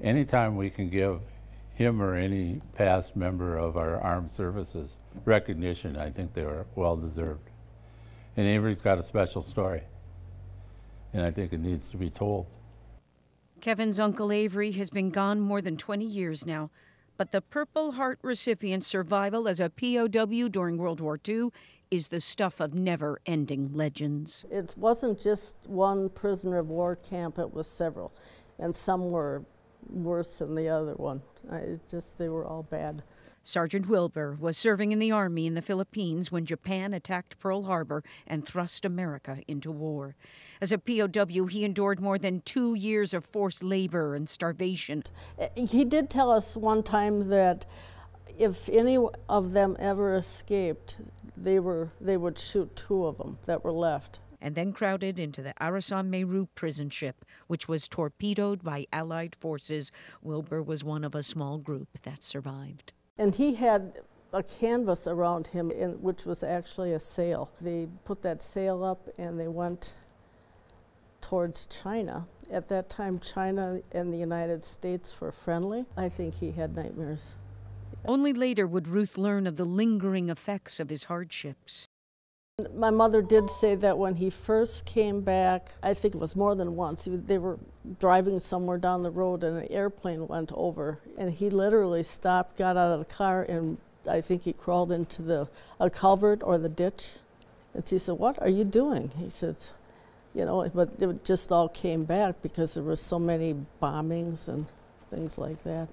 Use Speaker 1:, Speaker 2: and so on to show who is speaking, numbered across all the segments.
Speaker 1: anytime we can give him or any past member of our armed services recognition, I think they are well deserved. And Avery's got a special story, and I think it needs to be told.
Speaker 2: Kevin's uncle Avery has been gone more than 20 years now, but the Purple Heart recipient's survival as a POW during World War II is the stuff of never-ending legends.
Speaker 3: It wasn't just one prisoner of war camp, it was several, and some were worse than the other one. They were all bad.
Speaker 2: Sergeant Wilber was serving in the Army in the Philippines when Japan attacked Pearl Harbor and thrust America into war. As a POW, he endured more than 2 years of forced labor and starvation.
Speaker 3: He did tell us one time that if any of them ever escaped, they would shoot 2 of them that were left.
Speaker 2: And then crowded into the Arasan Meru prison ship, which was torpedoed by Allied forces. Wilber was one of a small group that survived.
Speaker 3: And he had a canvas around him, which was actually a sail. They put that sail up and they went towards China. At that time, China and the United States were friendly. I think he had nightmares.
Speaker 2: Only later would Ruth learn of the lingering effects of his hardships.
Speaker 3: My mother did say that when he first came back, I think it was more than once, they were driving somewhere down the road and an airplane went over. And he literally stopped, got out of the car, and I think he crawled into a culvert or the ditch. And she said, "What are you doing?" He says, you know, but it just all came back because there were so many bombings and things like that.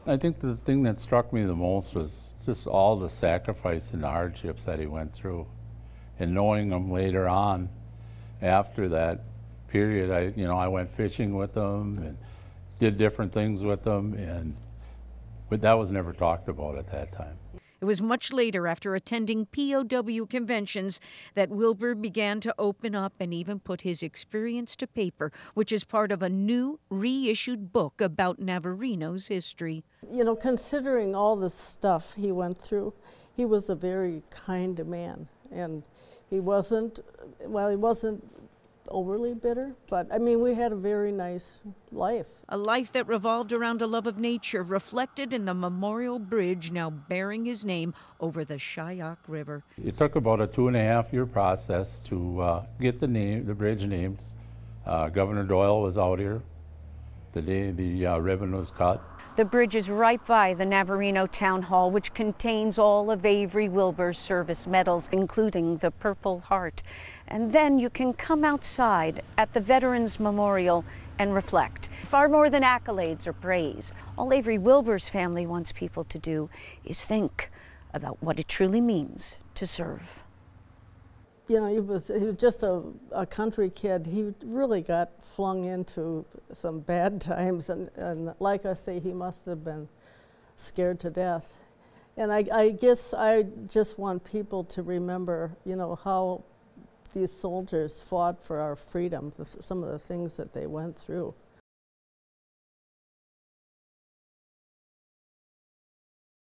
Speaker 1: I think the thing that struck me the most was just all the sacrifice and the hardships that he went through. And knowing him later on, after that period, I went fishing with him and did different things with him, but that was never talked about at that time.
Speaker 2: It was much later, after attending POW conventions, that Wilber began to open up and even put his experience to paper, which is part of a new, reissued book about Navarino's history.
Speaker 3: You know, considering all the stuff he went through, he was a very kind man. And he wasn't overly bitter, but I mean, we had a very nice life.
Speaker 2: A life that revolved around a love of nature, reflected in the memorial bridge now bearing his name over the Shyok River.
Speaker 1: It took about a 2.5-year process to get the bridge named. Governor Doyle was out here the day the ribbon was cut.
Speaker 2: The bridge is right by the Navarino Town Hall, which contains all of Avery Wilber's service medals, including the Purple Heart. And then you can come outside at the Veterans Memorial and reflect. Far more than accolades or praise. All Avery Wilber's family wants people to do is think about what it truly means to serve.
Speaker 3: You know, he was just a country kid. He really got flung into some bad times, and like I say, he must have been scared to death. And I guess I just want people to remember, you know, how these soldiers fought for our freedom, some of the things that they went through.